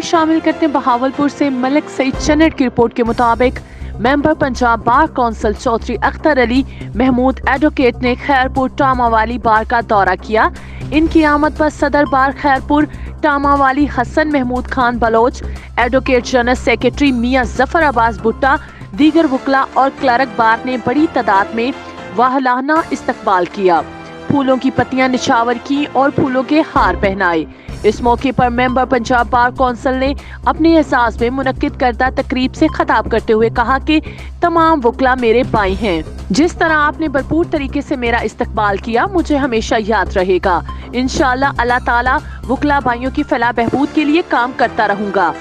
شامل کرتے بہاولپور سے ملک سعید چنٹ کی رپورٹ کے مطابق ممبر پنجاب بار کونسل چودھری اختر علی محمود ایڈوکیٹ نے خیرپور ٹاما والی بار کا دورہ کیا۔ ان کی آمد پر صدر بار خیرپور ٹاما والی Hassan Mahmood Khan Baloch, advocate general secretary Mian Zafar عباس بھٹا، دیگر وکلا اور کلرک بار نے بڑی تعداد میں واہلانہ استقبال کیا، پھولوں کی پتیاں نچھاور کی اور پھولوں کے ہار پہنائے۔ اس موقع پر ممبر پنجاب بار کونسل نے اپنے اعزاز میں منعقد کردہ تقریب سے خطاب کرتے ہوئے کہا کہ تمام وکلا میرے بھائی ہیں۔ جس طرح آپ نے بھرپور طریقے سے میرا استقبال کیا مجھے ہمیشہ یاد رہے گا۔ انشاءاللہ اللہ تعالیٰ وکلا بھائیوں کی فلاح بہبود کے لیے کام کرتا رہوں گا۔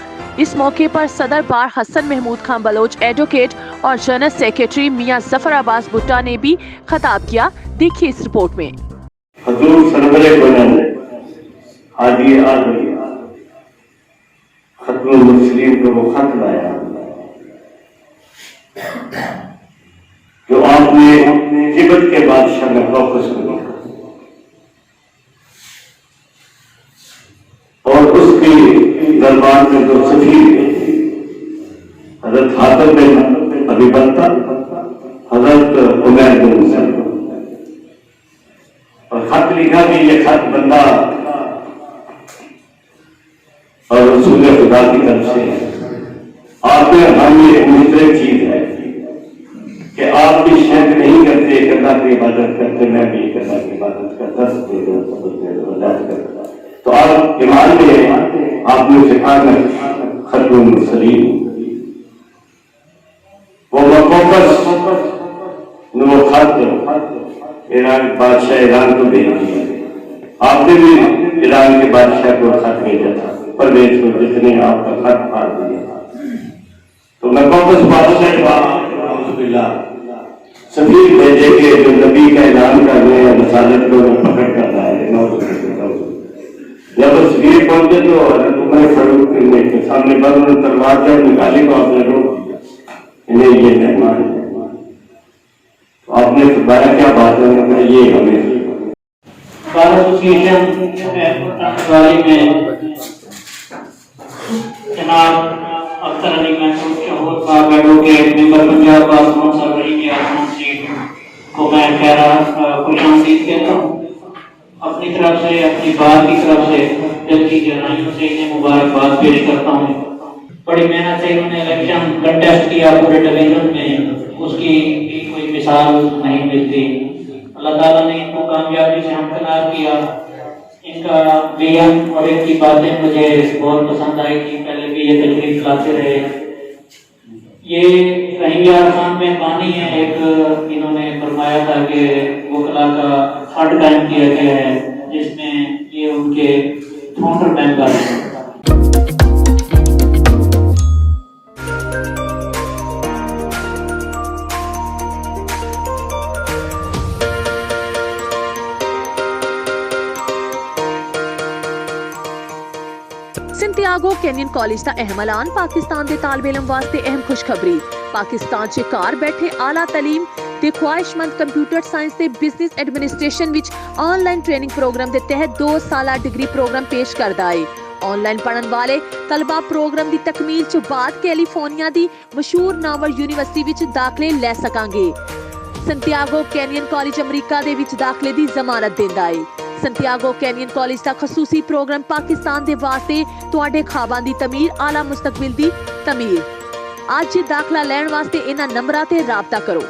اس موقع پر صدر بار حسن محمود خان بلوچ ایڈوکیٹ اور جنرل سیکرٹری میاں ظفر عباس بھٹا نے بھی خطاب کیا۔ دیکھیے اس رپورٹ میں۔ حضور سرور حاجی آدمی ختم المرسلین کو وہ خط لایا جو آپ نے تبت کے بادشاہ میں فوکس کیا اور اس کی دربار میں جو سفیر حضرت حاتم بن ابی بلتہ، حضرت عمیر بن مسلم، اور خط لکھا کہ یہ خط بندہ اور رسول خدا کی طرف سے آپ میں ہم یہ مشترک چیز ہے کہ آپ بھی شرک نہیں کرتے، ایک اللہ کی عبادت کرتے، میں بھی ایک اللہ کی عبادت کرتا، تو آپ ایمان میں آپ نے سکھانا ختم المرسلین وہ مقوقس نے وہ خط ایران بادشاہ ایران کو بھیج دیا۔ آپ نے بھی ایران کے بادشاہ کو خط بھیجا تھا، پرویز کو، جس نے آپ کا خط پھاڑ دیا۔ تو میں واپس بادشاہ سفیر بھیجے کہ جو نبی کا اعلان کرنے یا رسالت کو پکڑ کرتا ہے۔ جب وہ سفیر پہنچے تو حضرت عمر فاروق کے سامنے بند تلوار جب نکالی تو آپ نے روک دیا، انہیں یہ مہمان ہے۔ تو آپ نے فرمایا کیا بات ہے؟ یہ ہمیں بار ایسوسیشن میں جناب اختر علی محمود شہور صاحب ایڈوکیٹ ممبر پنجاب بار کونسل بڑی کی آسمان سیٹ کو میں خوش آمدید کہتا ہوں۔ اپنی طرف سے، اپنی بار کی طرف سے دل کی گہرائیوں سے انہیں مبارکباد پیش کرتا ہوں۔ بڑی محنت سے انہوں نے الیکشن کنٹیسٹ کیا پورے ڈویژن میں، اس کی کوئی مثال نہیں ملتی۔ اللہ تعالیٰ نے ان کو کامیابی سے ہمکنار کیا۔ ان کا بیان اور ان کی باتیں مجھے بہت پسند آئی تھی، پہلے بھی یہ تشریف لاتے رہے۔ یہ رحیم یار خان میں پانی ہے، ایک انہوں نے فرمایا تھا کہ وکلا کا فنڈ قائم کیا گیا ہے جس میں یہ ان کے فاؤنڈر ممبر ہیں۔ سنتیاگو کینین کالج دا اہم اعلان، پاکستان دے طالب علم واسطے اہم خوشخبری۔ پاکستان چ گھر بیٹھے اعلیٰ تعلیم تے خواہش مند کمپیوٹر سائنس تے بزنس ایڈمنسٹریشن وچ آن لائن ٹریننگ پروگرام دے تحت 2 سالہ ڈگری پروگرام پیش کردا ہے۔ آن لائن پڑھن والے طلبہ پروگرام دی تکمیل چ بعد کیلیفورنیا دی مشہور ناور یونیورسٹی وچ داخلے لے سکان گے۔ سنتیاگو کینین کالج امریکہ دے وچ داخلے دی ضمانت دیندا ہے۔ سنتیاگو کینین کالج دا خصوصی پروگرام پاکستان دے واسطے تواڈے خواباں دی تعمیر، اعلیٰ مستقبل دی تعمیر۔ اج داخلہ لین واسطے انہاں نمبراں تے رابطہ کرو۔